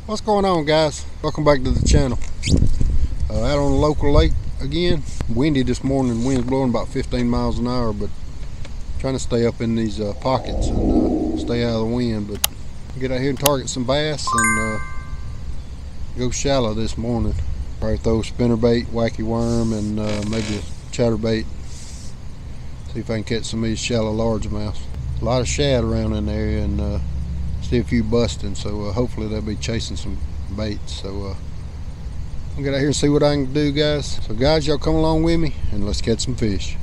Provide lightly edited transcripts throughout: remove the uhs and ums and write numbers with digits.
What's going on, guys? Welcome back to the channel. Out on the local lake again. Windy this morning, wind's blowing about 15 miles an hour, but trying to stay up in these pockets and stay out of the wind. But get out here and target some bass and go shallow this morning. Probably throw spinnerbait, wacky worm, and maybe a chatterbait. See if I can catch some of these shallow largemouths. A lot of shad around in the area and see a few busting, so hopefully they'll be chasing some baits. So I'll get out here and see what I can do, guys. So guys, y'all come along with me and let's catch some fish.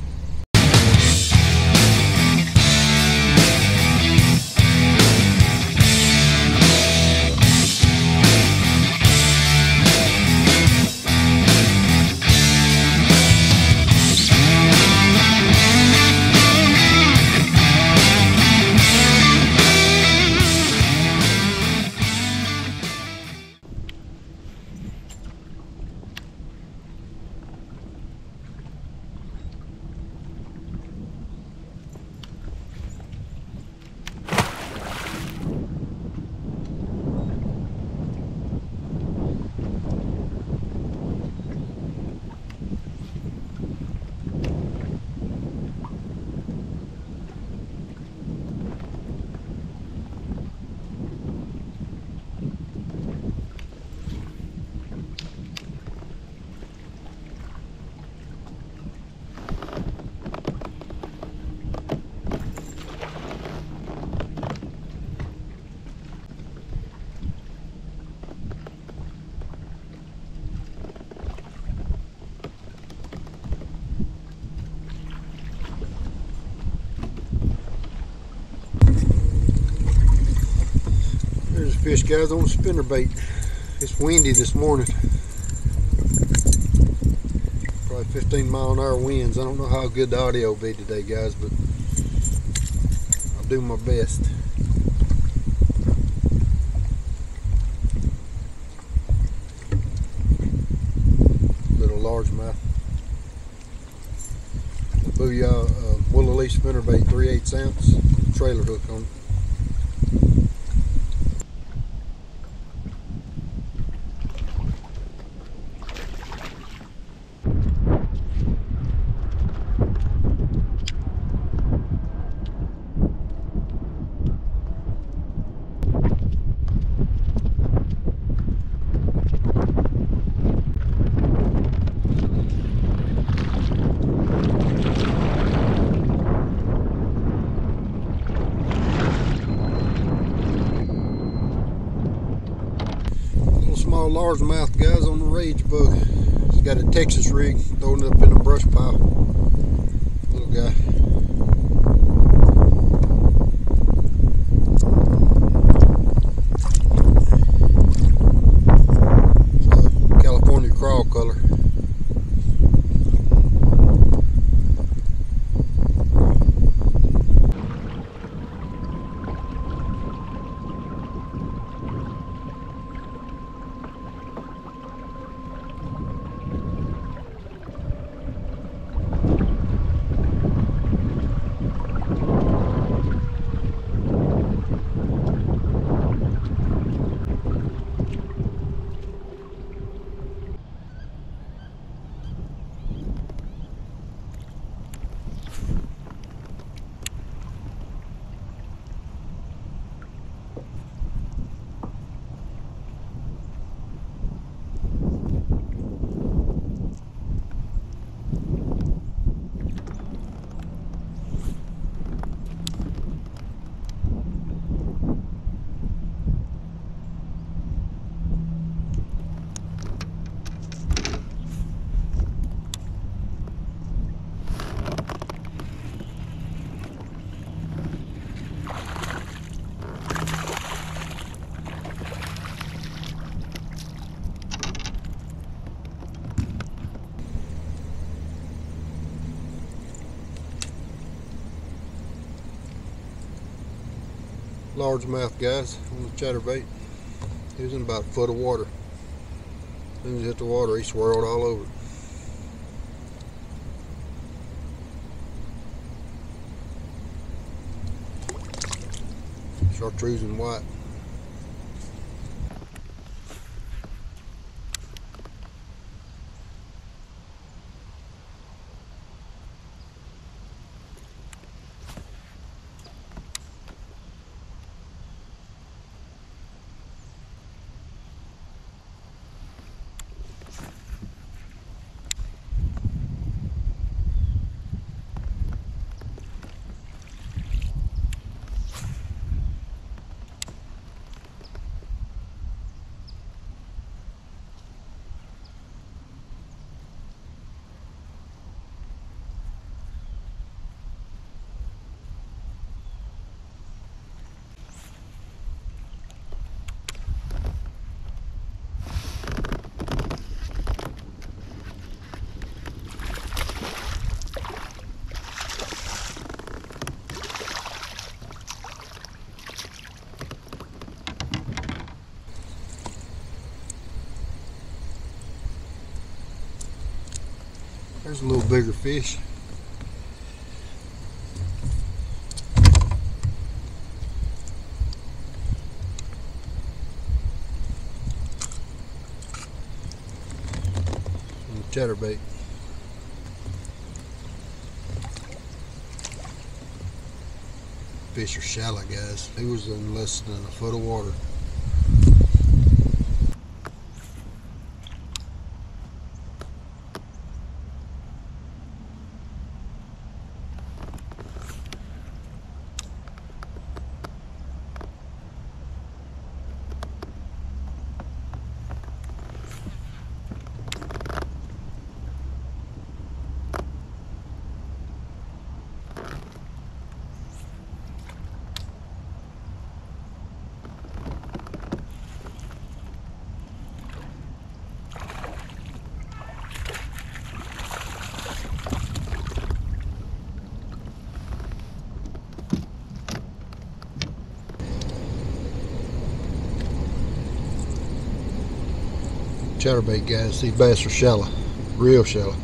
There's a fish, guys, on a spinnerbait. It's windy this morning. Probably 15-mile-an-hour winds. I don't know how good the audio will be today, guys, but I'll do my best. Little largemouth. The Booyah Willow Leaf spinnerbait, 3/8 ounce, trailer hook on it. Small largemouth, guys, on the rage bug. He's got a Texas rig, throwing it up in a brush pile. Little guy. It's a California crawl color. Largemouth, guys, on the chatterbait. He was in about a foot of water. As soon as he hit the water, he swirled all over. Chartreuse and white. There's a little bigger fish. Chatterbait. Fish are shallow, guys. He was in less than a foot of water. Chatterbait, guys. These bass are shallow, real shallow.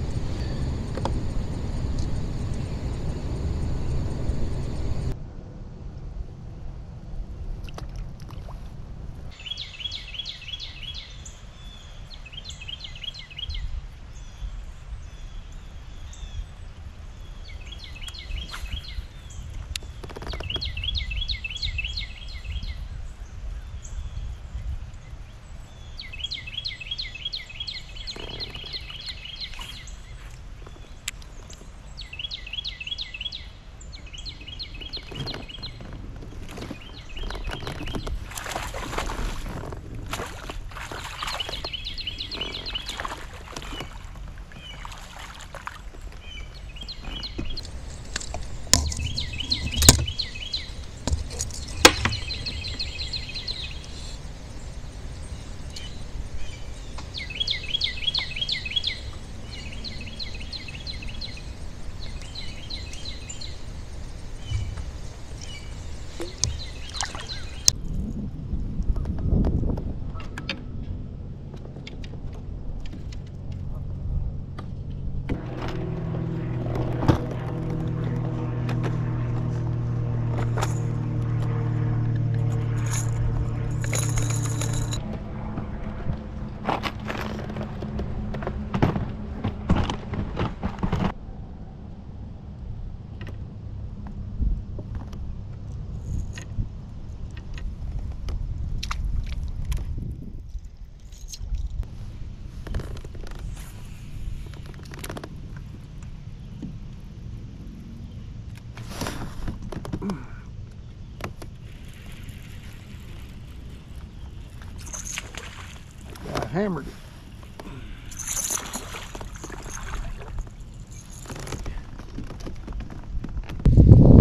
I hammered it.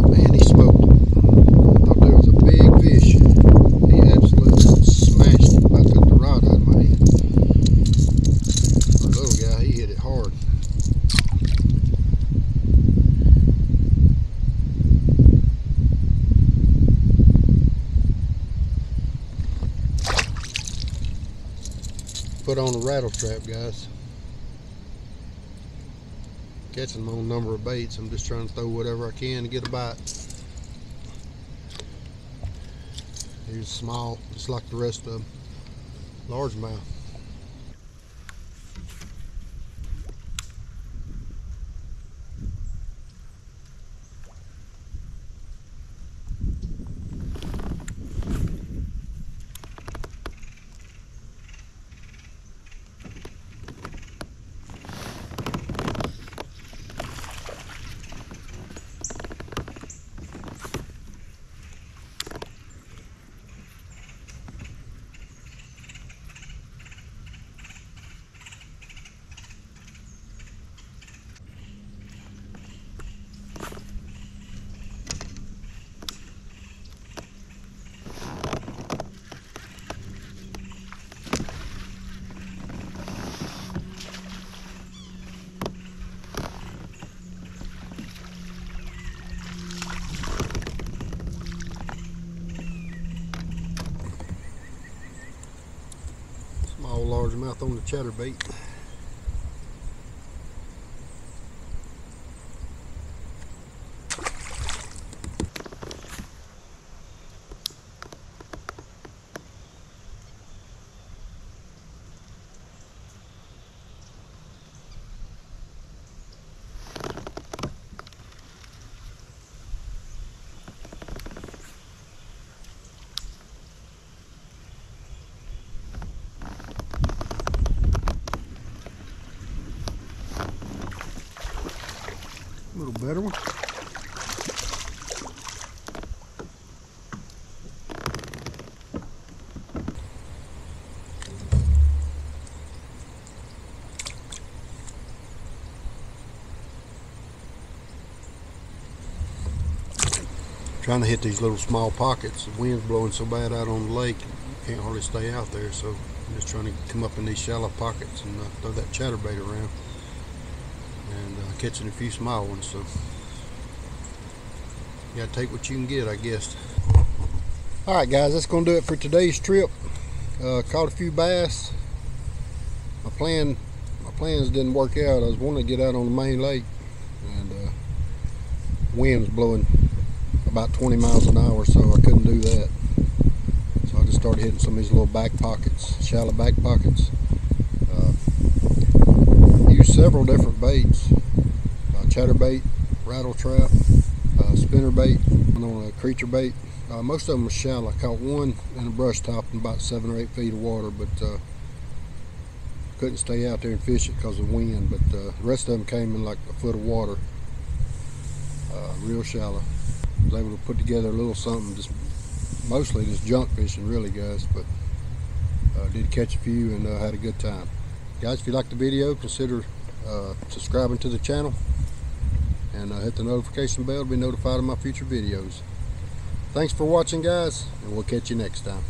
Man, he smoked it. Thought there was a big fish. He absolutely smashed it. About took the rod out of my hand. Our little guy, he hit it hard. Put on a rattle trap, guys. Catching them on a number of baits. I'm just trying to throw whatever I can to get a bite. He's small, just like the rest of them. Largemouth. Small largemouth on the chatterbait. little better one. Trying to hit these little small pockets. The wind's blowing so bad out on the lake, you can't hardly stay out there, so I'm just trying to come up in these shallow pockets and throw that chatterbait around and catching a few small ones. So you gotta take what you can get, I guess. Alright guys, that's gonna do it for today's trip. Caught a few bass. My plans didn't work out. I was wanting to get out on the main lake, and wind was blowing about 20 miles an hour, so I couldn't do that. So I just started hitting some of these little back pockets, shallow back pockets. Used several different baits, chatterbait, rattle trap, spinner bait, and on a creature bait. Most of them were shallow. I caught one in a brush top in about 7 or 8 feet of water, but couldn't stay out there and fish it because of wind. But the rest of them came in like a foot of water, real shallow. I was able to put together a little something, just mostly just junk fishing really, guys, but did catch a few and had a good time. Guys, if you like the video, consider subscribing to the channel and hit the notification bell to be notified of my future videos. Thanks for watching, guys, and we'll catch you next time.